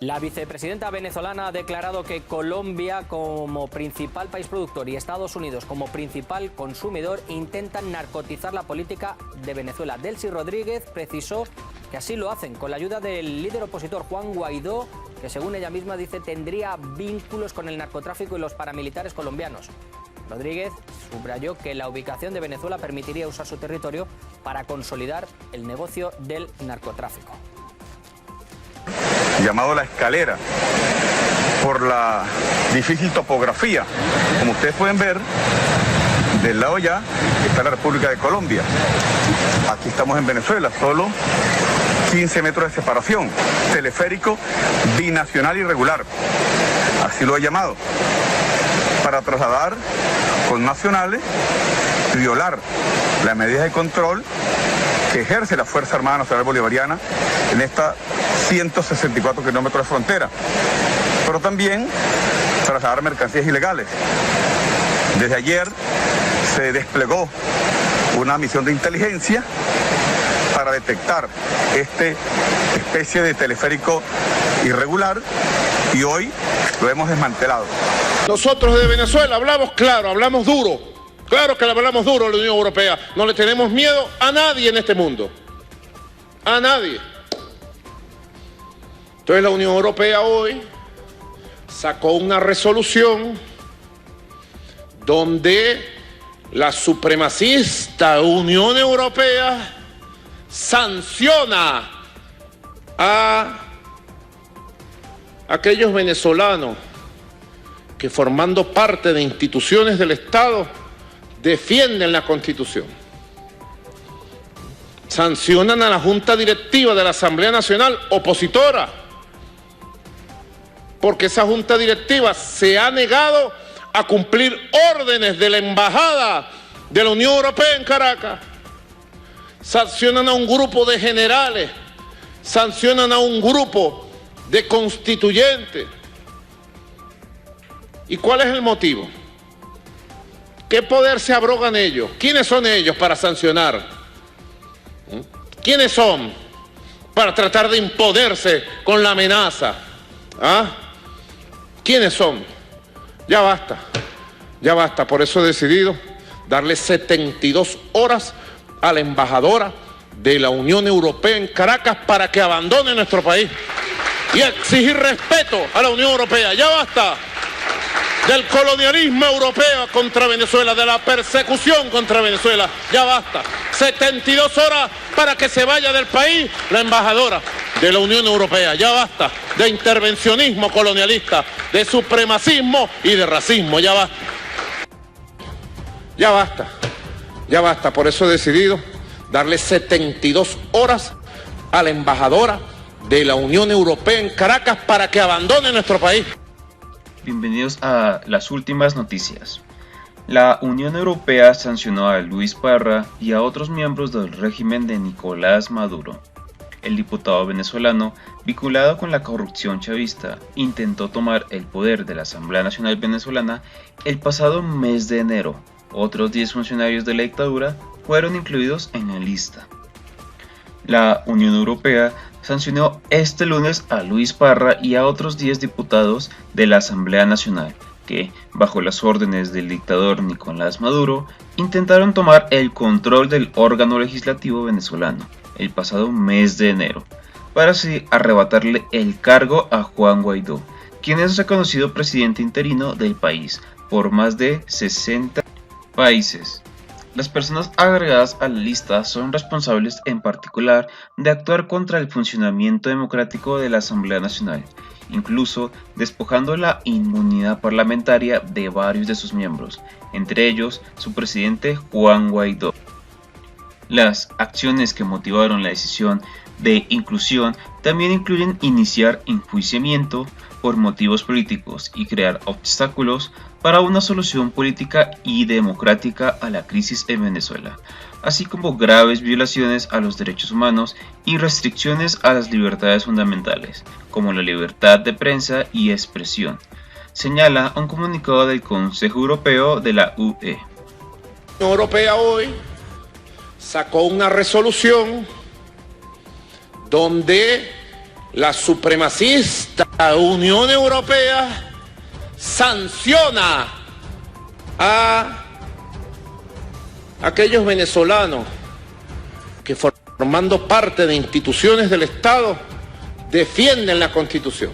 La vicepresidenta venezolana ha declarado que Colombia, como principal país productor, y Estados Unidos como principal consumidor, intentan narcotizar la política de Venezuela. Delcy Rodríguez precisó que así lo hacen con la ayuda del líder opositor Juan Guaidó, que según ella misma dice tendría vínculos con el narcotráfico y los paramilitares colombianos. Rodríguez subrayó que la ubicación de Venezuela permitiría usar su territorio para consolidar el negocio del narcotráfico. Llamado La Escalera, por la difícil topografía. Como ustedes pueden ver, del lado ya está la República de Colombia. Aquí estamos en Venezuela, solo 15 metros de separación. Teleférico binacional irregular, así lo he llamado, para trasladar con nacionales, violar las medidas de control que ejerce la Fuerza Armada Nacional Bolivariana en esta 164 kilómetros de frontera, pero también trasladar mercancías ilegales. Desde ayer se desplegó una misión de inteligencia para detectar esta especie de teleférico irregular y hoy lo hemos desmantelado. Nosotros de Venezuela hablamos claro, hablamos duro. Claro que le hablamos duro a la Unión Europea. No le tenemos miedo a nadie en este mundo. A nadie. Entonces la Unión Europea hoy sacó una resolución donde la supremacista Unión Europea sanciona a aquellos venezolanos que, formando parte de instituciones del Estado, defienden la Constitución. Sancionan a la Junta Directiva de la Asamblea Nacional opositora, porque esa Junta Directiva se ha negado a cumplir órdenes de la Embajada de la Unión Europea en Caracas. Sancionan a un grupo de generales, sancionan a un grupo de constituyentes. ¿Y cuál es el motivo? ¿Qué poder se abrogan ellos? ¿Quiénes son ellos para sancionar? ¿Quiénes son para tratar de imponerse con la amenaza? ¿Ah? ¿Quiénes son? Ya basta. Por eso he decidido darle 72 horas a la embajadora de la Unión Europea en Caracas para que abandone nuestro país y exigir respeto a la Unión Europea. Ya basta del colonialismo europeo contra Venezuela, de la persecución contra Venezuela. Ya basta. 72 horas para que se vaya del país la embajadora de la Unión Europea. Ya basta de intervencionismo colonialista, de supremacismo y de racismo. Ya basta. Ya basta. Por eso he decidido darle 72 horas a la embajadora de la Unión Europea en Caracas para que abandone nuestro país. Bienvenidos a las últimas noticias. La Unión Europea sancionó a Luis Parra y a otros miembros del régimen de Nicolás Maduro. El diputado venezolano, vinculado con la corrupción chavista, intentó tomar el poder de la Asamblea Nacional Venezolana el pasado mes de enero. Otros 10 funcionarios de la dictadura fueron incluidos en la lista. La Unión Europea sancionó este lunes a Luis Parra y a otros 10 diputados de la Asamblea Nacional que, bajo las órdenes del dictador Nicolás Maduro, intentaron tomar el control del órgano legislativo venezolano el pasado mes de enero, para así arrebatarle el cargo a Juan Guaidó, quien es reconocido presidente interino del país por más de 60 países. Las personas agregadas a la lista son responsables en particular de actuar contra el funcionamiento democrático de la Asamblea Nacional, incluso despojando la inmunidad parlamentaria de varios de sus miembros, entre ellos su presidente Juan Guaidó. Las acciones que motivaron la decisión de inclusión también incluyen iniciar enjuiciamiento por motivos políticos y crear obstáculos para una solución política y democrática a la crisis en Venezuela, así como graves violaciones a los derechos humanos y restricciones a las libertades fundamentales, como la libertad de prensa y expresión, señala un comunicado del Consejo Europeo de la UE. La Unión Europea hoy sacó una resolución donde la supremacista Unión Europea sanciona a aquellos venezolanos que, formando parte de instituciones del Estado, defienden la Constitución.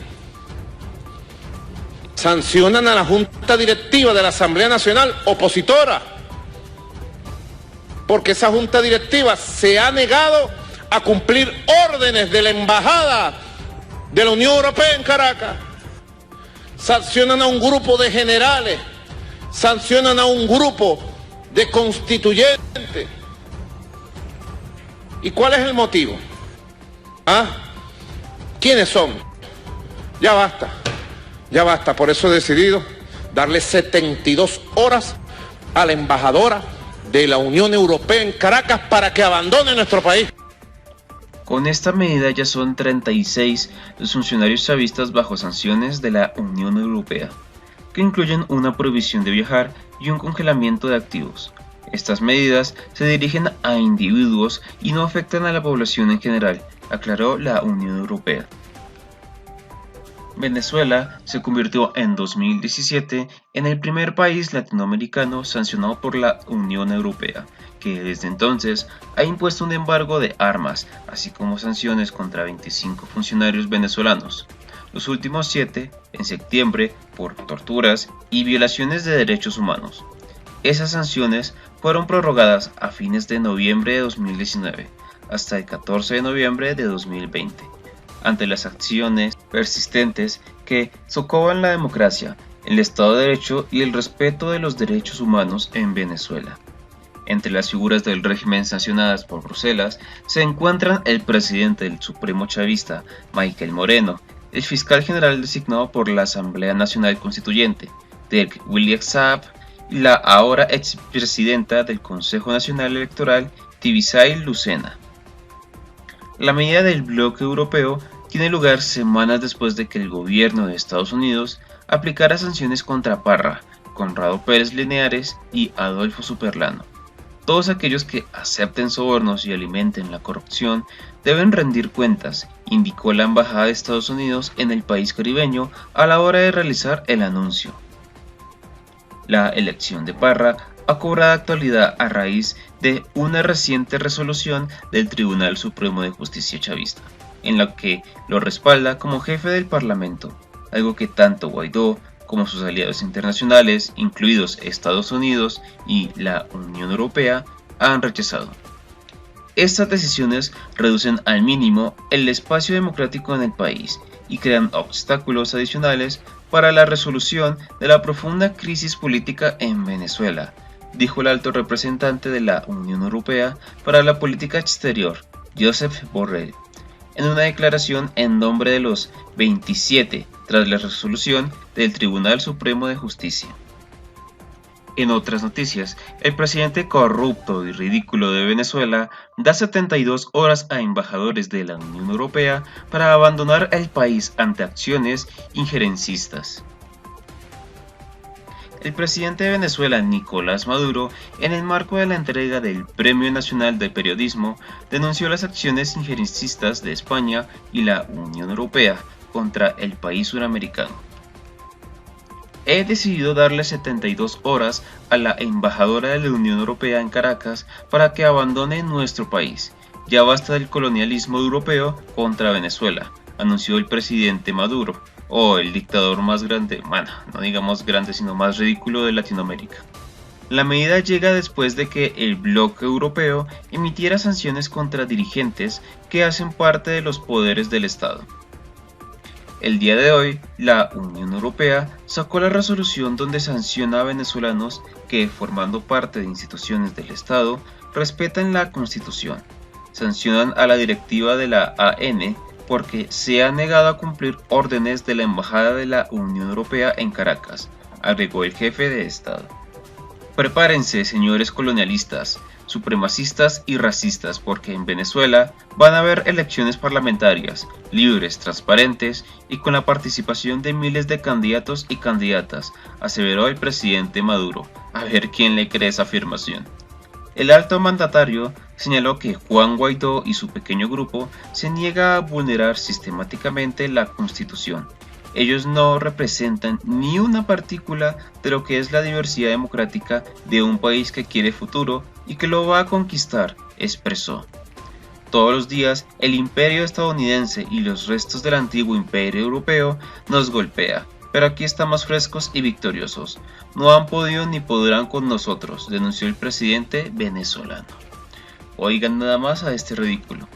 Sancionan a la Junta Directiva de la Asamblea Nacional opositora, porque esa Junta Directiva se ha negado a cumplir órdenes de la Embajada de la Unión Europea en Caracas. Sancionan a un grupo de generales, sancionan a un grupo de constituyentes. ¿Y cuál es el motivo? ¿Quiénes son? Ya basta. Por eso he decidido darle 72 horas a la embajadora de la Unión Europea en Caracas para que abandone nuestro país. Con esta medida ya son 36 los funcionarios chavistas bajo sanciones de la Unión Europea, que incluyen una prohibición de viajar y un congelamiento de activos. Estas medidas se dirigen a individuos y no afectan a la población en general, aclaró la Unión Europea. Venezuela se convirtió en 2017 en el primer país latinoamericano sancionado por la Unión Europea, que desde entonces ha impuesto un embargo de armas, así como sanciones contra 25 funcionarios venezolanos. Los últimos 7 en septiembre por torturas y violaciones de derechos humanos. Esas sanciones fueron prorrogadas a fines de noviembre de 2019 hasta el 14 de noviembre de 2020. Ante las acciones persistentes que socavan la democracia, el Estado de Derecho y el respeto de los derechos humanos en Venezuela. Entre las figuras del régimen sancionadas por Bruselas se encuentran el presidente del Supremo chavista, Michael Moreno, el fiscal general designado por la Asamblea Nacional Constituyente, Dirk William Saab, y la ahora expresidenta del Consejo Nacional Electoral, Tibisay Lucena. La medida del bloque europeo tiene lugar semanas después de que el gobierno de Estados Unidos aplicara sanciones contra Parra, Conrado Pérez Lineares y Adolfo Superlano. Todos aquellos que acepten sobornos y alimenten la corrupción deben rendir cuentas, indicó la Embajada de Estados Unidos en el país caribeño a la hora de realizar el anuncio. La elección de Parra ha cobrado actualidad a raíz de una reciente resolución del Tribunal Supremo de Justicia chavista, en la que lo respalda como jefe del Parlamento, algo que tanto Guaidó como sus aliados internacionales, incluidos Estados Unidos y la Unión Europea, han rechazado. Estas decisiones reducen al mínimo el espacio democrático en el país y crean obstáculos adicionales para la resolución de la profunda crisis política en Venezuela, dijo el alto representante de la Unión Europea para la Política Exterior, Josep Borrell, en una declaración en nombre de los 27 tras la resolución del Tribunal Supremo de Justicia. En otras noticias, el presidente corrupto y ridículo de Venezuela da 72 horas a embajadores de la Unión Europea para abandonar el país ante acciones injerencistas. El presidente de Venezuela, Nicolás Maduro, en el marco de la entrega del Premio Nacional de Periodismo, denunció las acciones injerencistas de España y la Unión Europea contra el país suramericano. He decidido darle 72 horas a la embajadora de la Unión Europea en Caracas para que abandone nuestro país. Ya basta del colonialismo europeo contra Venezuela, anunció el presidente Maduro, el dictador más grande, no digamos grande sino más ridículo de Latinoamérica. La medida llega después de que el bloque europeo emitiera sanciones contra dirigentes que hacen parte de los poderes del Estado. El día de hoy, la Unión Europea sacó la resolución donde sanciona a venezolanos que, formando parte de instituciones del Estado, respetan la Constitución. Sancionan a la directiva de la AN porque se ha negado a cumplir órdenes de la Embajada de la Unión Europea en Caracas, agregó el jefe de Estado. Prepárense, señores colonialistas, supremacistas y racistas, porque en Venezuela van a haber elecciones parlamentarias, libres, transparentes y con la participación de miles de candidatos y candidatas, aseveró el presidente Maduro. A ver quién le cree esa afirmación. El alto mandatario señaló que Juan Guaidó y su pequeño grupo se niega a vulnerar sistemáticamente la Constitución. Ellos no representan ni una partícula de lo que es la diversidad democrática de un país que quiere futuro y que lo va a conquistar, expresó. Todos los días, el imperio estadounidense y los restos del antiguo imperio europeo nos golpea, pero aquí estamos frescos y victoriosos. No han podido ni podrán con nosotros, denunció el presidente venezolano. Oigan nada más a este ridículo.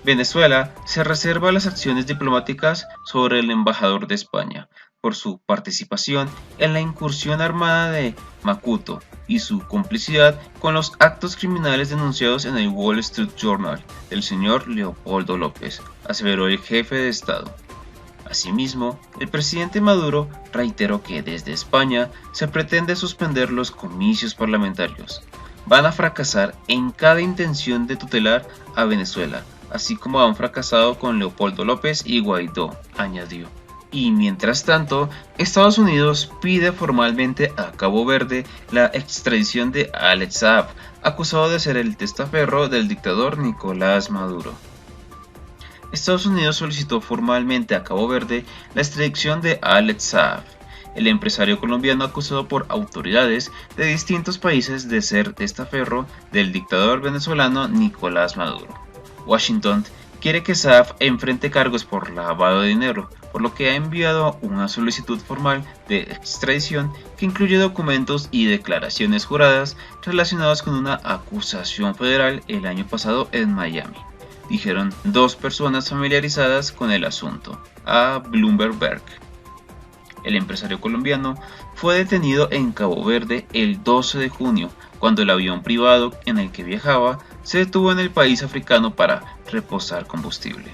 Venezuela se reserva las acciones diplomáticas sobre el embajador de España por su participación en la incursión armada de Macuto y su complicidad con los actos criminales denunciados en el Wall Street Journal del señor Leopoldo López, aseveró el jefe de Estado. Asimismo, el presidente Maduro reiteró que desde España se pretende suspender los comicios parlamentarios. Van a fracasar en cada intención de tutelar a Venezuela, así como han fracasado con Leopoldo López y Guaidó, añadió. Y mientras tanto, Estados Unidos pide formalmente a Cabo Verde la extradición de Alex Saab, acusado de ser el testaferro del dictador Nicolás Maduro. Estados Unidos solicitó formalmente a Cabo Verde la extradición de Alex Saab, el empresario colombiano acusado por autoridades de distintos países de ser testaferro del dictador venezolano Nicolás Maduro. Washington quiere que Saab enfrente cargos por lavado de dinero, por lo que ha enviado una solicitud formal de extradición que incluye documentos y declaraciones juradas relacionados con una acusación federal el año pasado en Miami, dijeron dos personas familiarizadas con el asunto, a Bloomberg. El empresario colombiano fue detenido en Cabo Verde el 12 de junio, cuando el avión privado en el que viajaba se detuvo en el país africano para reposar combustible,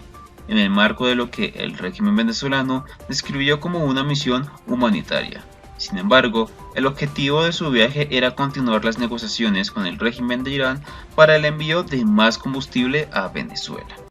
en el marco de lo que el régimen venezolano describió como una misión humanitaria. Sin embargo, el objetivo de su viaje era continuar las negociaciones con el régimen de Irán para el envío de más combustible a Venezuela.